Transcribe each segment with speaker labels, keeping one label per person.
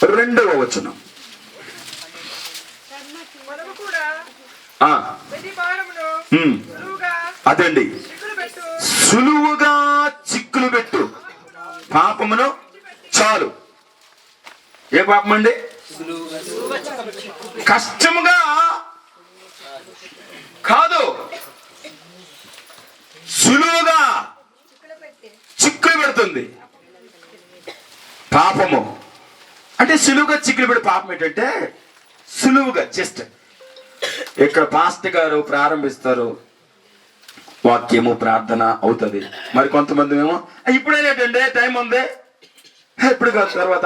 Speaker 1: 2వ వచనం. అదండి, సులువుగా చిక్కులు పెట్టు పాపమును చాలు. ఏ పాపం అండి? కష్టముగా కాదు, సులువుగా చిక్కులు పెడుతుంది పాపము. అంటే సులువుగా చిక్కులు పెడే పాపం ఏంటంటే సులువుగా జస్ట్ ఇక్కడ పాస్టర్ గారు ప్రారంభిస్తారు, వాక్యము ప్రార్థన అవుతుంది. మరి కొంతమంది ఏమో ఇప్పుడేంటంటే టైం ఉంది, ఇప్పుడు కాదు తర్వాత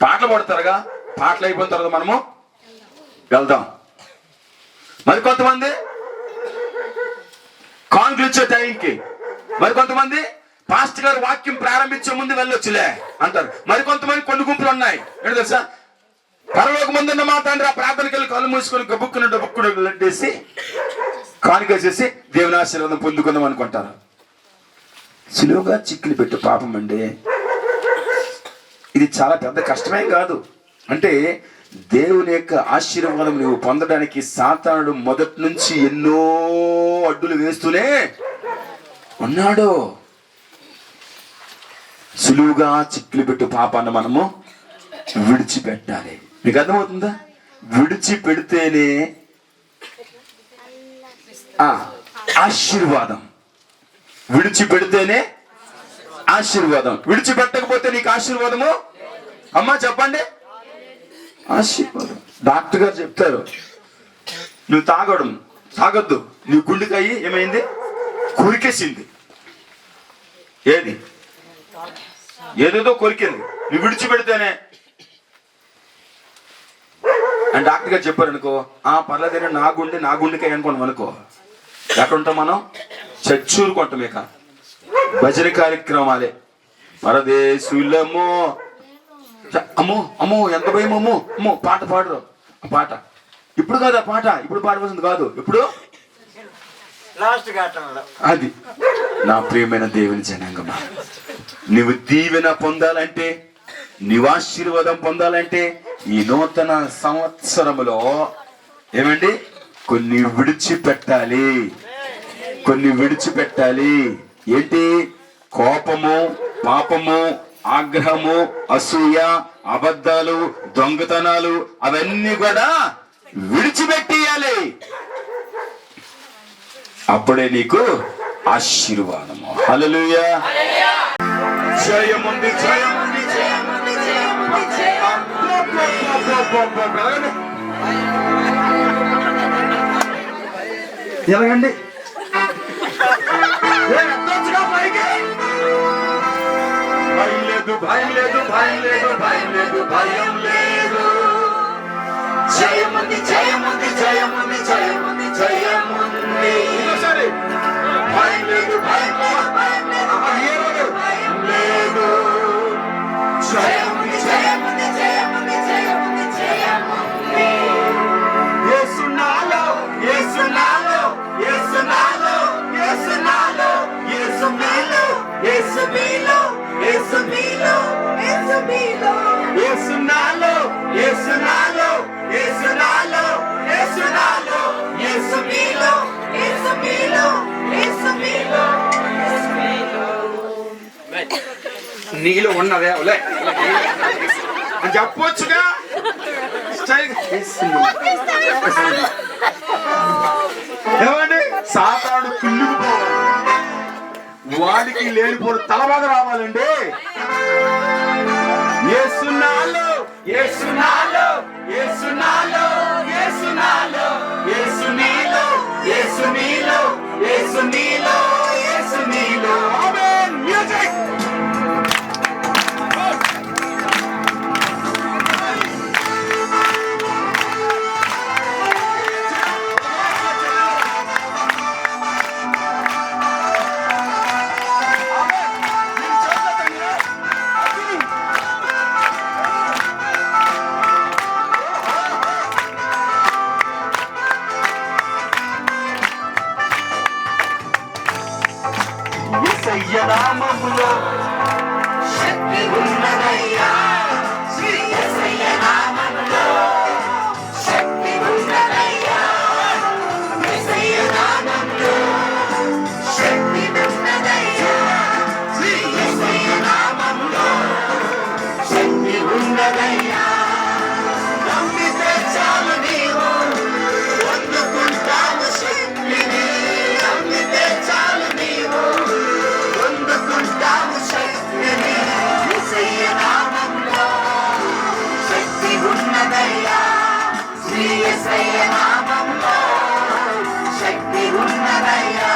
Speaker 1: పాటలు పడతారుగా, పాటలు అయిపోయిన తర్వాత మనము వెళ్దాం. మరి కొంతమంది కానుకలు ఇచ్చే టైంకి, మరి కొంతమంది పాస్టర్ గారు వాక్యం ప్రారంభించే ముందు వెళ్ళొచ్చులే అంటారు. మరి కొంతమంది కొన్ని గుంపులు ఉన్నాయి ఏంటి తెలుసా, పరలోక ముందున్న మా తండ్రి ఆ ప్రార్థనకి వెళ్ళి కళ్ళు మూసుకొని బుక్కును లడ్డేసి కానుక చేసి దేవుని ఆశీర్వాదం పొందుకుందాం అనుకుంటారు. సులువుగా చిక్కులు పెట్టు పాపం అండి. ఇది చాలా పెద్ద కష్టమేం కాదు. అంటే దేవుని యొక్క ఆశీర్వాదం నువ్వు పొందడానికి సాతానుడు మొదటి నుంచి ఎన్నో అడ్డులు వేస్తూనే ఉన్నాడు. సులువుగా చిక్కులు పెట్టు పాపాన్ని మనము విడిచిపెట్టాలి. మీకు అర్థమవుతుందా? విడిచిపెడితేనే ఆశీర్వాదం. విడిచిపెడితేనే ఆశీర్వాదం. విడిచిపెట్టకపోతే నీకు ఆశీర్వాదము? అమ్మా చెప్పండి. ఆశీర్వాదం. డాక్టర్ గారు చెప్తారు, నువ్వు తాగొద్దు, నీ గుండెకాయి ఏమైంది, కొరికేసింది. ఏదేదో కొరికింది, నువ్వు విడిచిపెడితేనే అని డాక్టర్ గారు చెప్పారు అనుకో, పర్లేదేనా నా గుండెకాయ అనుకోండి అనుకో, ఎక్కడ ఉంటాం మనం? చచ్చూరుకుంటాం. ఇక భజన కార్యక్రమాలే పరదేశులమో, అమ్మో అమ్మో ఎంత భయం, అమ్మో అమ్మో పాట పాడరు. ఆ పాట ఇప్పుడు కాదు, ఆ పాట ఇప్పుడు పాడవలసింది కాదు, ఇప్పుడు అది. నా ప్రియమైన దేవుని జనాంగమా, నువ్వు దీవెన పొందాలంటే, నీవు ఆశీర్వాదం పొందాలంటే ఈ నూతన సంవత్సరములో ఏమండి కొన్ని విడిచిపెట్టాలి. ఏంటి? కోపము, పాపము, ఆగ్రహము, అసూయ, అబద్ధాలు, దొంగతనాలు అవన్నీ కూడా విడిచిపెట్టియాలి. అప్పుడే నీకు ఆశీర్వాదము. హల్లెలూయా. జయముంది, జయముంది, జయముంది, జయముంది, ఎలాగండి? భయం లేదు, భయం లేదు, భయం లేదు, భయం లేదు, భయం లేదు. జయముంది, జయముంది, జయముంది, జయముంది, జయముంది. సరే, భయం లేదు, భయం లేదు, భయం లేదు, భయం లేదు. జయముంది, జయముంది, జయముంది, జయముంది, జయముంది. యేసు నాలో, యేసు నాలో, యేసు నాలో, యేసు నాలో, యేసు మీలో, యేసు మీలో, యేసు మీలో, యేసు మీలో. యేసు నాలో, యేసు నాలో, యేసు నాలో, యేసు నాలో, యేసు మీలో, యేసు మీలో, యేసు మీలో, యేసు మీలో. నీలో ఉన్నదే అని చెప్పొచ్చుగా. ఏమండి? సాతాను కుళ్ళిపోవాలి, వాడికి లేనిపోడు తలబాధ రావాలండి. యేసు నాలో, యేసు నాలో, యేసు నాలో, యేసు నాలో, యేసు నీలో, యేసు నీలో, యేసు నీలో, యేసు నీలో. ఆమేన్. మ్యూజిక్. నామములో
Speaker 2: ఉన్నదయ్యా. నమ్మితే చాలు నీవు పొందుకుంటావు శక్తిని. నమ్మితే చాలు నీవు పొందుకుంటావు శక్తిని. యేసయ్య నామములో శక్తి ఉన్నదయ్యా. శ్రీ యేసయ్య నామములో శక్తి ఉన్నదయ్యా.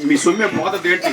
Speaker 1: మీ సొమ్మె పోతదేంటి